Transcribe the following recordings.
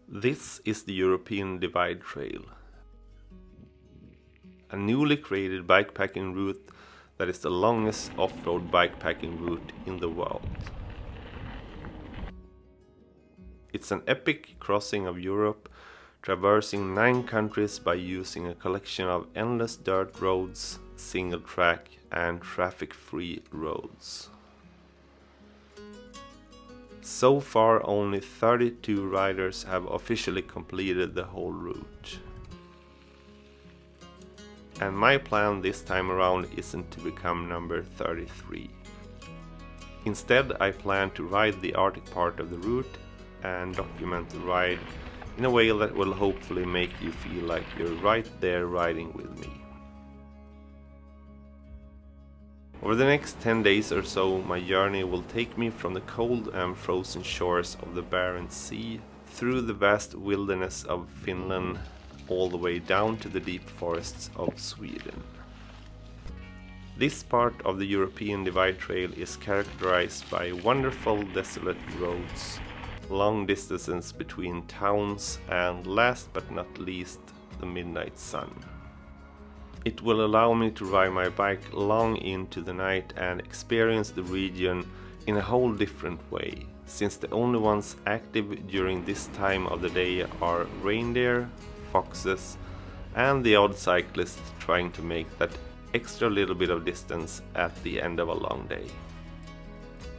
This is the European Divide Trail, a newly created bikepacking route that is the longest off-road bikepacking route in the world. It's an epic crossing of Europe, traversing 9 countries by using a collection of endless dirt roads, single track and traffic-free roads. So far only 32 riders have officially completed the whole route. And my plan this time around isn't to become number 33. Instead, I plan to ride the Arctic part of the route and document the ride in a way that will hopefully make you feel like you're right there riding with me. Over the next 10 days or so, my journey will take me from the cold and frozen shores of the Barents Sea, through the vast wilderness of Finland, all the way down to the deep forests of Sweden. This part of the European Divide Trail is characterized by wonderful desolate roads, long distances between towns, and last but not least, the midnight sun. It will allow me to ride my bike long into the night and experience the region in a whole different way, since the only ones active during this time of the day are reindeer, foxes, and the odd cyclist trying to make that extra little bit of distance at the end of a long day.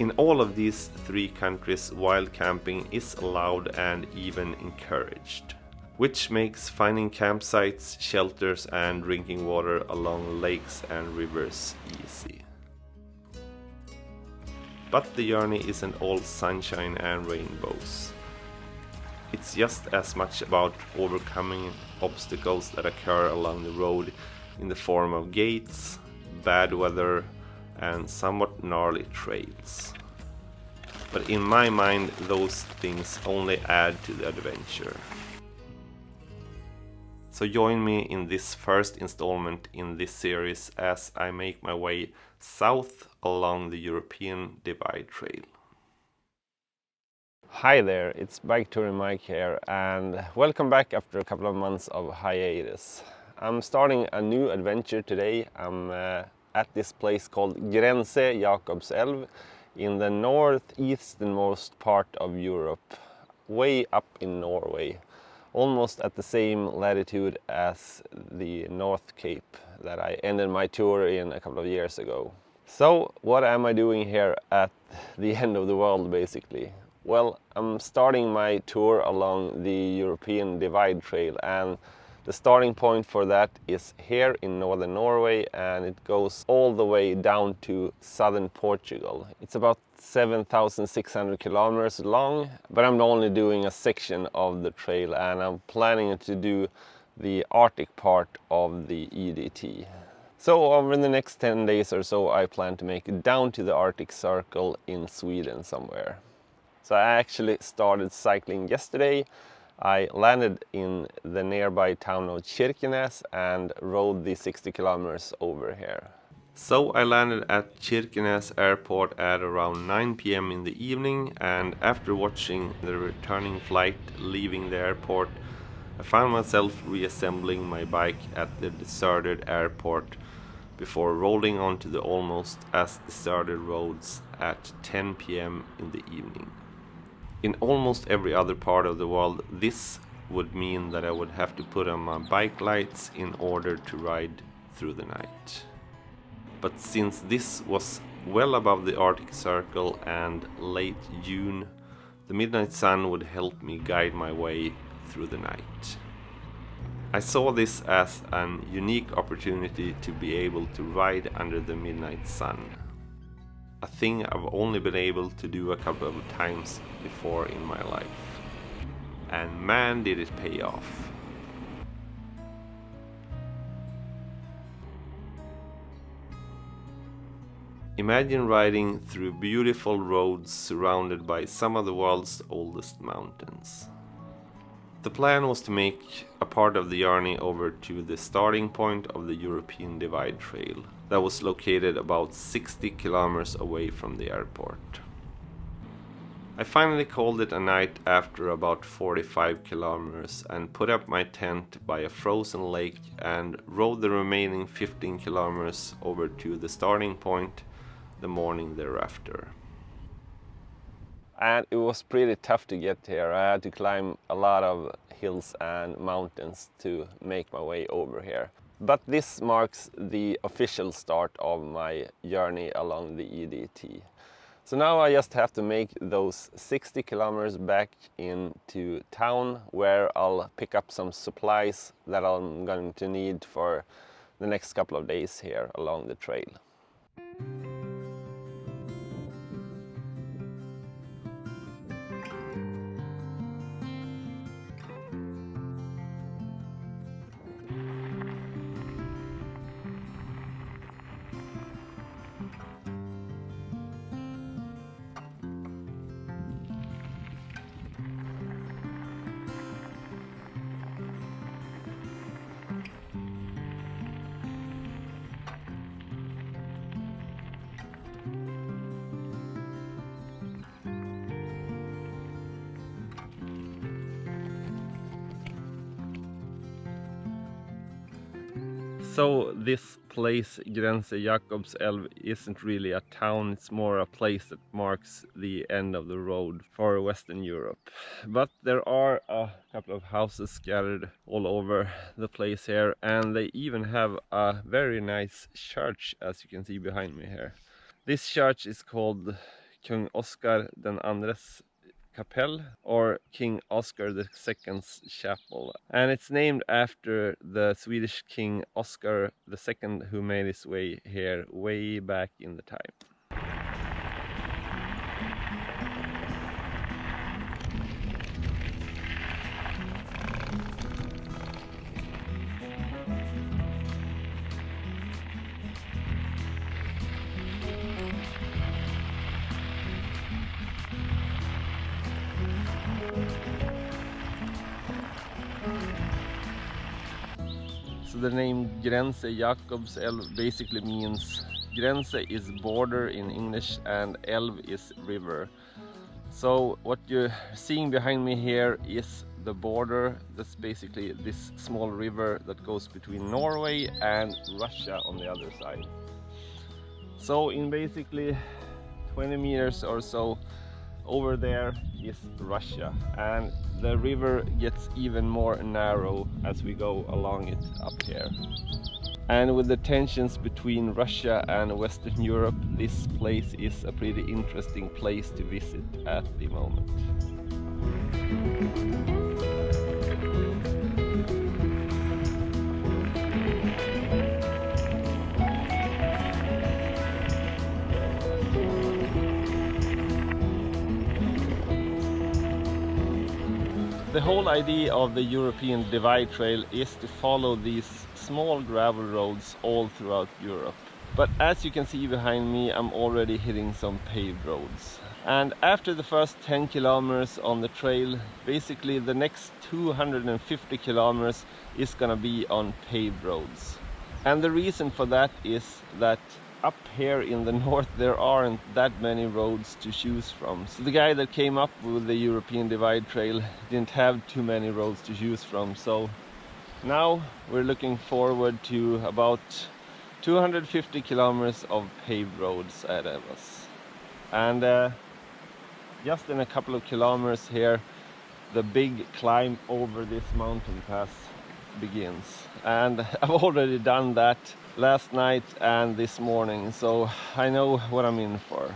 In all of these 3 countries, wild camping is allowed and even encouraged, which makes finding campsites, shelters and drinking water along lakes and rivers easy. But the journey isn't all sunshine and rainbows. It's just as much about overcoming obstacles that occur along the road in the form of gates, bad weather, and somewhat gnarly trails. But in my mind, those things only add to the adventure. So join me in this first installment in this series as I make my way south along the European Divide Trail. Hi there, it's Bike Touring Mike here, and welcome back after a couple of months of hiatus. I'm starting a new adventure today. I'm at this place called Grense Jakobselv in the northeasternmost part of Europe, way up in Norway, almost at the same latitude as the North Cape that I ended my tour in a couple of years ago. So what am I doing here at the end of the world basically? Well, I'm starting my tour along the European Divide Trail, and the starting point for that is here in northern Norway, and it goes all the way down to southern Portugal. It's about 7,600 kilometers long, but I'm only doing a section of the trail, and I'm planning to do the Arctic part of the EDT. So over the next 10 days or so, I plan to make it down to the Arctic Circle in Sweden somewhere. So I actually started cycling yesterday. I landed in the nearby town of Kirkenes and rode the 60 kilometers over here. So I landed at Kirkenes airport at around 9 p.m. in the evening, and after watching the returning flight leaving the airport, I found myself reassembling my bike at the deserted airport before rolling onto the almost as deserted roads at 10 p.m. in the evening. In almost every other part of the world, this would mean that I would have to put on my bike lights in order to ride through the night. But since this was well above the Arctic Circle and late June, the midnight sun would help me guide my way through the night. I saw this as an unique opportunity to be able to ride under the midnight sun. A thing I've only been able to do a couple of times before in my life. And man, did it pay off. Imagine riding through beautiful roads surrounded by some of the world's oldest mountains. The plan was to make a part of the journey over to the starting point of the European Divide Trail that was located about 60 kilometers away from the airport. I finally called it a night after about 45 kilometers and put up my tent by a frozen lake and rode the remaining 15 kilometers over to the starting point the morning thereafter. And it was pretty tough to get here. I had to climb a lot of hills and mountains to make my way over here. But this marks the official start of my journey along the EDT. So now I just have to make those 60 kilometers back into town, where I'll pick up some supplies that I'm going to need for the next couple of days here along the trail. So this place, Grense Jakobselv, isn't really a town, it's more a place that marks the end of the road for Western Europe. But there are a couple of houses scattered all over the place here, and they even have a very nice church, as you can see behind me here. This church is called Kung Oscar den Andres Kapell, or King Oscar II's chapel, and it's named after the Swedish King Oscar II, who made his way here way back in the time. So the name Grense Jakobselv basically means Grense is border in English and Elv is river. So what you're seeing behind me here is the border. That's basically this small river that goes between Norway and Russia on the other side. So in basically 20 meters or so over there is Russia, and the river gets even more narrow as we go along it up here. And with the tensions between Russia and Western Europe, this place is a pretty interesting place to visit at the moment. The whole idea of the European Divide Trail is to follow these small gravel roads all throughout Europe. But as you can see behind me, I'm already hitting some paved roads. And after the first 10 kilometers on the trail, basically the next 250 kilometers is gonna be on paved roads. And the reason for that is that up here in the north there aren't that many roads to choose from. So the guy that came up with the European Divide Trail didn't have too many roads to choose from. So now we're looking forward to about 250 kilometers of paved roads ahead of us. And just in a couple of kilometers here, the big climb over this mountain pass begins. And I've already done that last night and this morning, so I know what I'm in for.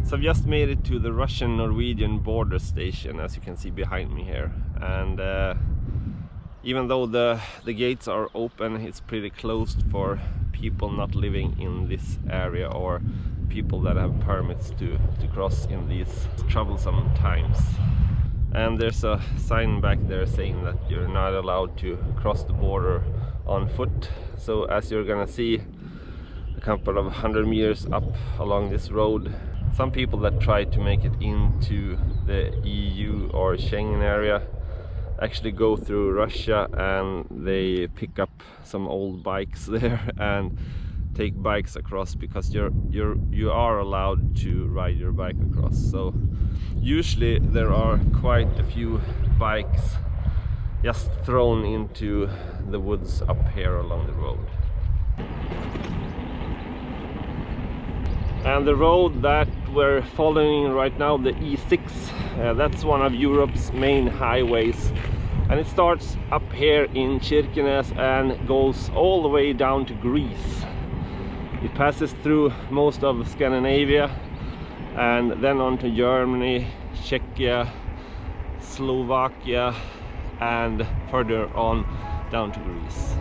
So I've just made it to the Russian-Norwegian border station, as you can see behind me here, and even though the gates are open, it's pretty closed for people not living in this area or people that have permits to cross in these troublesome times. And there's a sign back there saying that you're not allowed to cross the border on foot. So as you're gonna see a couple of 100 meters up along this road, some people that try to make it into the EU or Schengen area actually go through Russia, and they pick up some old bikes there and take bikes across, because you are allowed to ride your bike across. So usually there are quite a few bikes just thrown into the woods up here along the road. And the road that we're following right now, the E6, that's one of Europe's main highways, and it starts up here in Kirkenes and goes all the way down to Greece. It passes through most of Scandinavia and then on to Germany, Czechia, Slovakia, and further on down to Greece.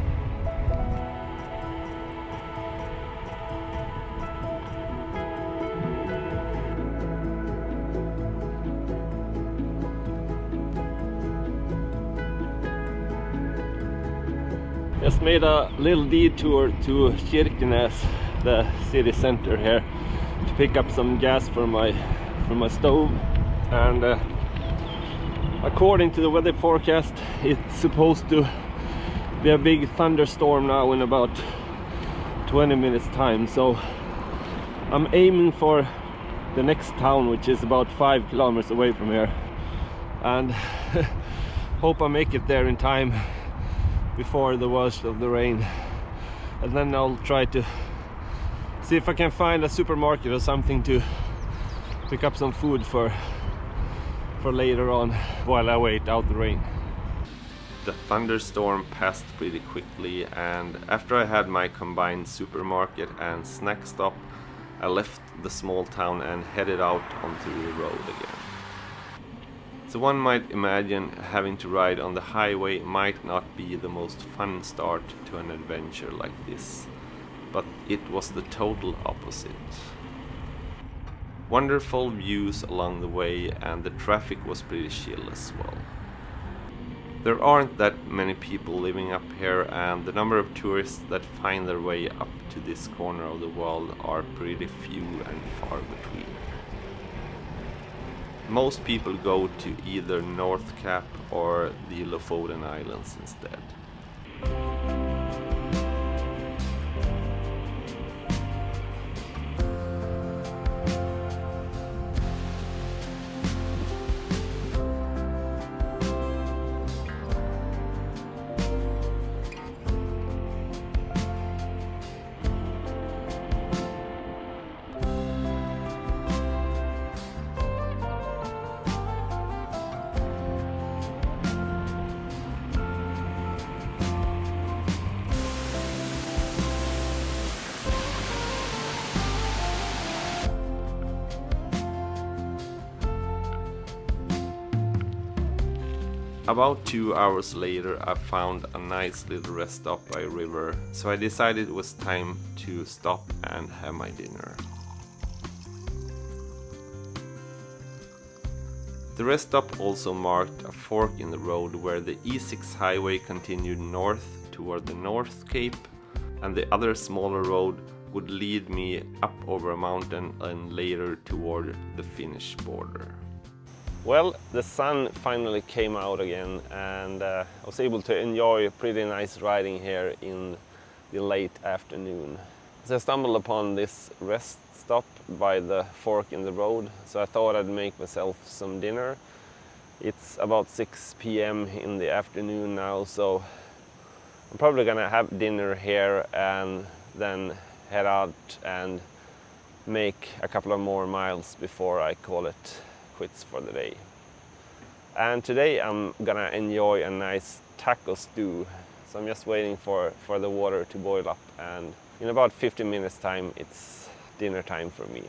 Just made a little detour to Kirkenes, the city center here, to pick up some gas for my stove. And according to the weather forecast, it's supposed to be a big thunderstorm now in about 20 minutes time. So I'm aiming for the next town, which is about 5 kilometers away from here, and hope I make it there in time before the worst of the rain. And then I'll try to see if I can find a supermarket or something to pick up some food for later on while I wait out the rain. The thunderstorm passed pretty quickly, and after I had my combined supermarket and snack stop, I left the small town and headed out onto the road again. So one might imagine having to ride on the highway might not be the most fun start to an adventure like this, but it was the total opposite. Wonderful views along the way, and the traffic was pretty chill as well. There aren't that many people living up here, and the number of tourists that find their way up to this corner of the world are pretty few and far between. Most people go to either North Cap or the Lofoten Islands instead. About 2 hours later, I found a nice little rest stop by a river, so I decided it was time to stop and have my dinner. The rest stop also marked a fork in the road where the E6 highway continued north toward the North Cape, and the other smaller road would lead me up over a mountain and later toward the Finnish border. Well, the sun finally came out again, and I was able to enjoy pretty nice riding here in the late afternoon. So I stumbled upon this rest stop by the fork in the road, so I thought I'd make myself some dinner. It's about 6 p.m. in the afternoon now, so I'm probably gonna have dinner here and then head out and make a couple of more miles before I call it quits for the day. And today I'm gonna enjoy a nice taco stew. So I'm just waiting for the water to boil up, and in about 15 minutes time it's dinner time for me.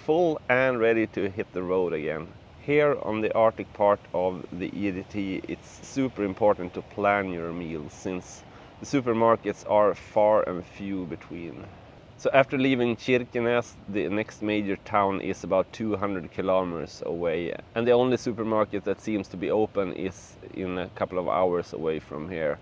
full and ready to hit the road again. Here on the Arctic part of the EDT, it's super important to plan your meals since the supermarkets are far and few between. So after leaving Kirkenes, the next major town is about 200 kilometers away, and the only supermarket that seems to be open is in a couple of hours away from here.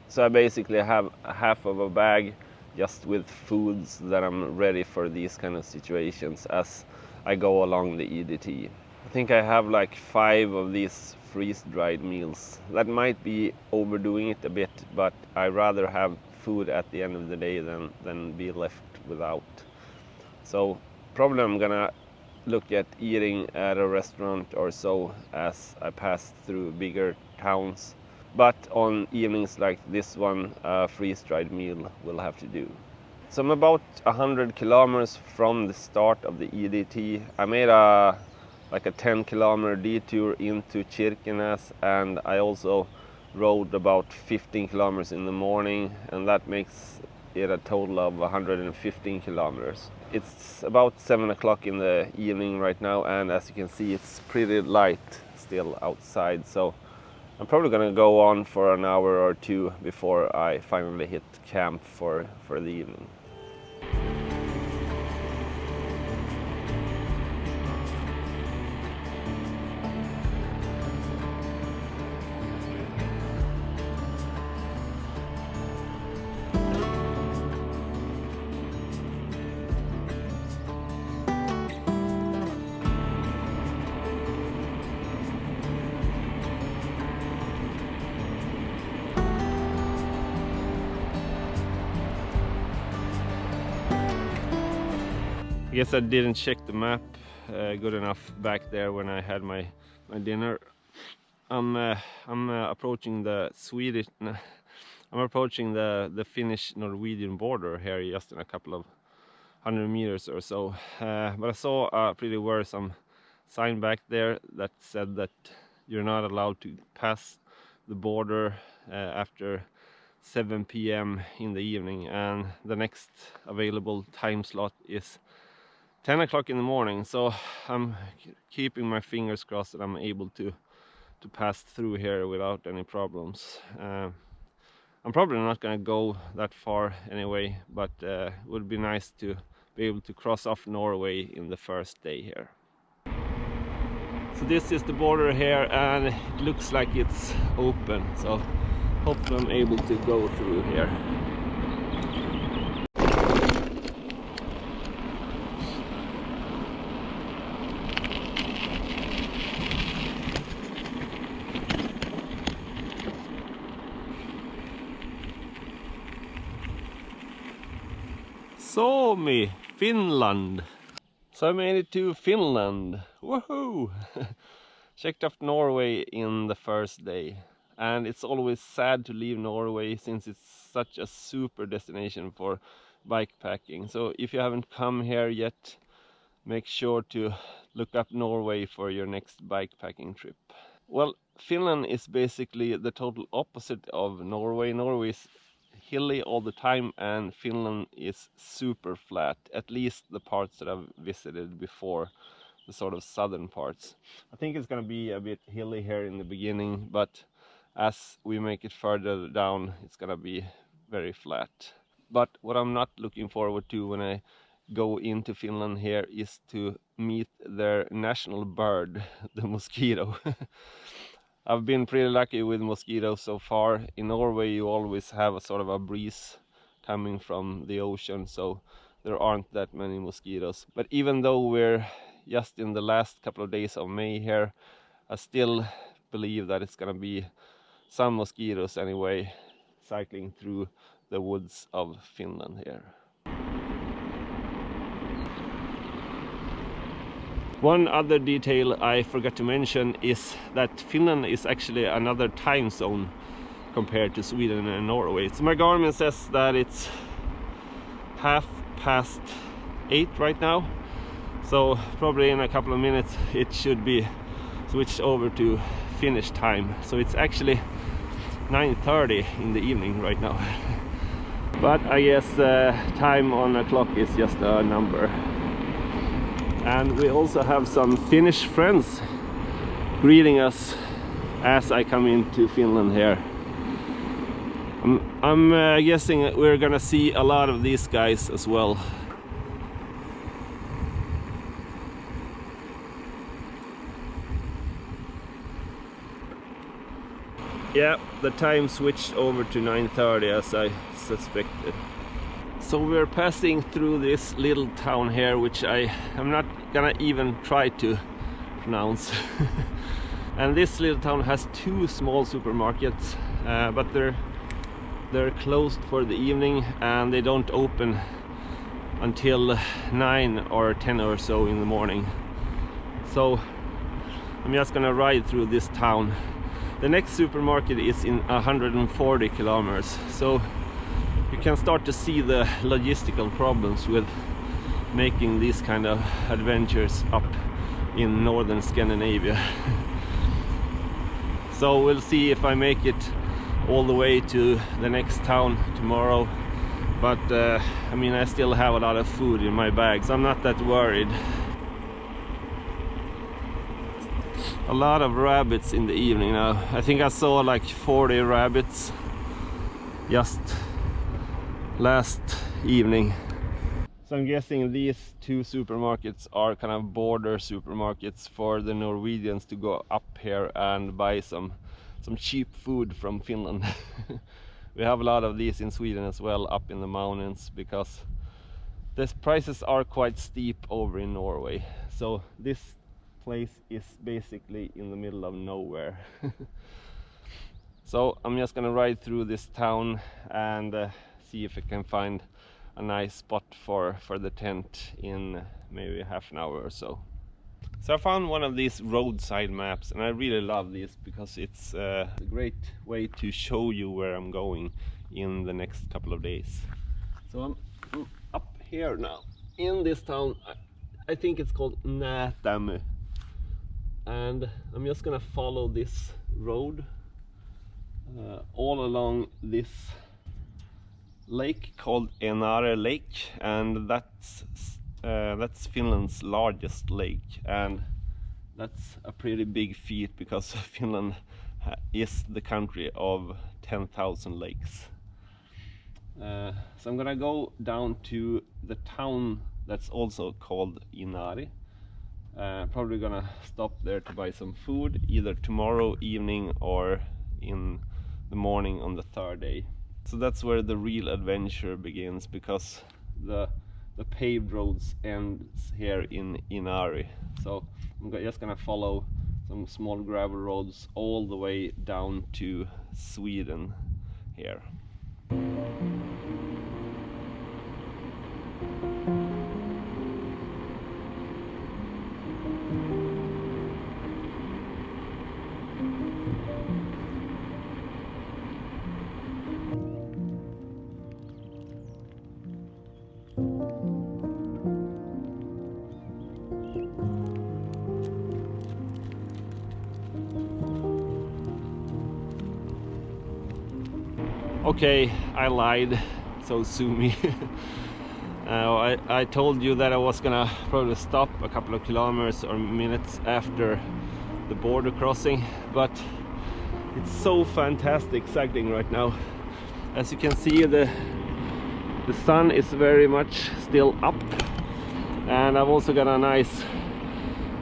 So I basically have half of a bag just with foods that I'm ready for these kind of situations as I go along the EDT. I think I have like 5 of these freeze-dried meals. That might be overdoing it a bit, but I rather have food at the end of the day than be left without. So probably I'm gonna look at eating at a restaurant or so as I pass through bigger towns. But on evenings like this one, a freeze-dried meal will have to do. So I'm about 100 kilometers from the start of the EDT. I made a 10-kilometer detour into Kirkenes, and I also rode about 15 kilometers in the morning, and that makes it a total of 115 kilometers. It's about 7 o'clock in the evening right now, and as you can see, it's pretty light still outside, so I'm probably gonna go on for an hour or two before I finally hit camp for the evening. I guess I didn't check the map good enough back there when I had my dinner. I'm approaching the Swedish. I'm approaching the Finnish-Norwegian border here, just in a couple of 100 meters or so. But I saw a pretty worrisome sign back there that said that you're not allowed to pass the border after 7 p.m. in the evening, and the next available time slot is 10 o'clock in the morning, so I'm keeping my fingers crossed that I'm able to pass through here without any problems. I'm probably not going to go that far anyway, but it would be nice to be able to cross off Norway in the first day here. So this is the border here, and it looks like it's open, so hopefully I'm able to go through here. Suomi, Finland. So I made it to Finland. Woohoo! Checked off Norway in the first day, and it's always sad to leave Norway since it's such a super destination for bikepacking. So if you haven't come here yet, make sure to look up Norway for your next bikepacking trip. Well, Finland is basically the total opposite of Norway. Norway is hilly all the time, and Finland is super flat, at least the parts that I've visited before, the sort of southern parts. I think it's going to be a bit hilly here in the beginning, but as we make it further down, it's going to be very flat. But what I'm not looking forward to when I go into Finland here is to meet their national bird, the mosquito. I've been pretty lucky with mosquitoes so far. In Norway you always have a sort of a breeze coming from the ocean, so there aren't that many mosquitoes. But even though we're just in the last couple of days of May here, I still believe that it's gonna be some mosquitoes anyway, cycling through the woods of Finland here. One other detail I forgot to mention is that Finland is actually another time zone compared to Sweden and Norway. So my Garmin says that it's 8:30 right now, so probably in a couple of minutes it should be switched over to Finnish time. So it's actually 9:30 in the evening right now. But I guess time on a clock is just a number. And we also have some Finnish friends greeting us as I come into Finland here. I'm guessing we're gonna see a lot of these guys as well. Yeah, the time switched over to 9:30 as I suspected. So we're passing through this little town here, which I'm not gonna even try to pronounce. And this little town has two small supermarkets, but they're closed for the evening and they don't open until 9 or 10 or so in the morning. So I'm just gonna ride through this town. The next supermarket is in 140 kilometers, so you can start to see the logistical problems with making these kind of adventures up in northern Scandinavia. So we'll see if I make it all the way to the next town tomorrow, but I mean, I still have a lot of food in my bag, so I'm not that worried. A lot of rabbits in the evening now. I think I saw like 40 rabbits just last evening. So I'm guessing these two supermarkets are kind of border supermarkets for the Norwegians to go up here and buy some cheap food from Finland. We have a lot of these in Sweden as well, up in the mountains, because the prices are quite steep over in Norway. So this place is basically in the middle of nowhere. So I'm just gonna ride through this town and see if I can find a nice spot for the tent in maybe half an hour or so. So I found one of these roadside maps, and I really love this because it's a great way to show you where I'm going in the next couple of days. So I'm up here now in this town. I think it's called Nätämy, and I'm just gonna follow this road all along this lake called Enare Lake, and that's Finland's largest lake, and that's a pretty big feat because Finland is the country of 10,000 lakes. So I'm gonna go down to the town that's also called Inari. Probably gonna stop there to buy some food either tomorrow evening or in the morning on the third day. So that's where the real adventure begins, because the paved roads ends here in Inari. So I'm just gonna follow some small gravel roads all the way down to Sweden here. Okay, I lied, so sue me. I told you that I was gonna probably stop a couple of kilometers or minutes after the border crossing, but it's so fantastic cycling right now. As you can see, the sun is very much still up, and I've also got a nice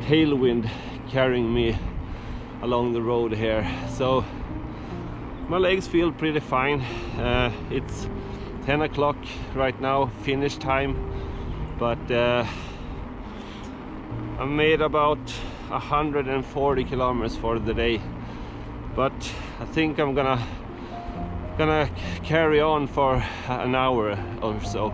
tailwind carrying me along the road here, so my legs feel pretty fine. It's 10 o'clock right now, Finnish time, but I made about 140 kilometers for the day, but I think I'm gonna carry on for an hour or so.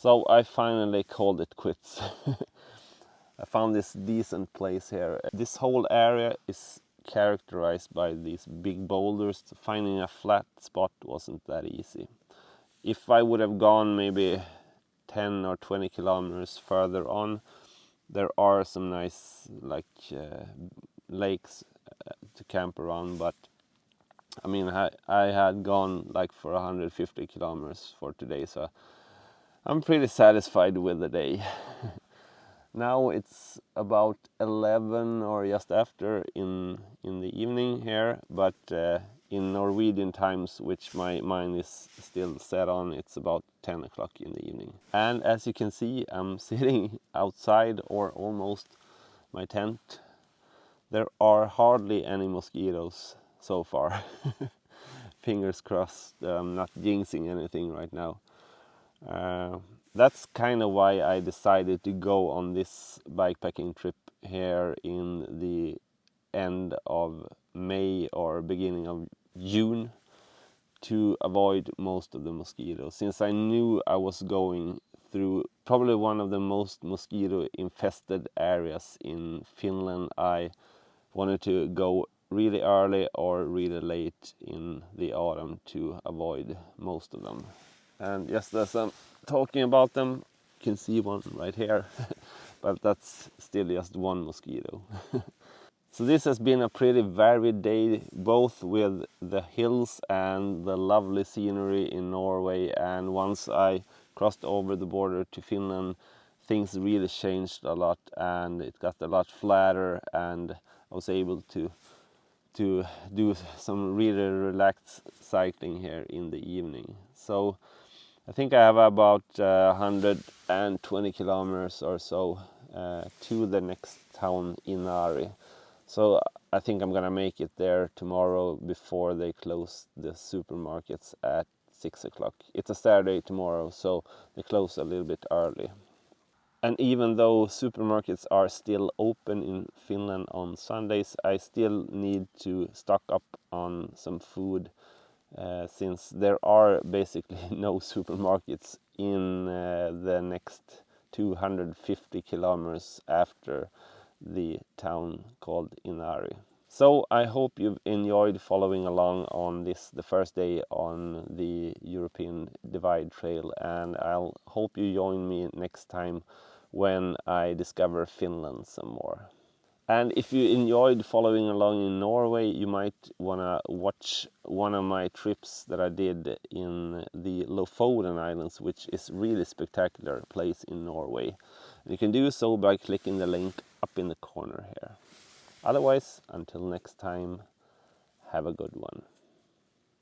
So I finally called it quits. I found this decent place here. This whole area is characterized by these big boulders. Finding a flat spot wasn't that easy. If I would have gone maybe 10 or 20 kilometers further on, there are some nice lakes to camp around, but I mean I had gone like for 150 kilometers for today, so I'm pretty satisfied with the day. Now it's about 11 or just after in the evening here, but in Norwegian times, which my mind is still set on, it's about 10 o'clock in the evening. And as you can see, I'm sitting outside, or almost, my tent. There are hardly any mosquitoes so far. Fingers crossed, I'm not jinxing anything right now. That's kind of why I decided to go on this bikepacking trip here in the end of May or beginning of June, to avoid most of the mosquitoes, since I knew I was going through probably one of the most mosquito infested areas in Finland. I wanted to go really early or really late in the autumn to avoid most of them. And just as I'm talking about them, you can see one right here, but that's still just one mosquito. So this has been a pretty varied day, both with the hills and the lovely scenery in Norway. And once I crossed over the border to Finland, things really changed a lot, and it got a lot flatter, and I was able to do some really relaxed cycling here in the evening. So I think I have about 120 kilometers or so to the next town, Inari. So I think I'm gonna make it there tomorrow before they close the supermarkets at 6 o'clock. It's a Saturday tomorrow, so they close a little bit early. And even though supermarkets are still open in Finland on Sundays, I still need to stock up on some food, since there are basically no supermarkets in the next 250 kilometers after the town called Inari. So I hope you've enjoyed following along on this, the first day on the European Divide Trail, and I'll hope you join me next time when I discover Finland some more. And if you enjoyed following along in Norway, you might want to watch one of my trips that I did in the Lofoten Islands, which is really spectacular place in Norway. And you can do so by clicking the link up in the corner here. Otherwise, until next time, have a good one.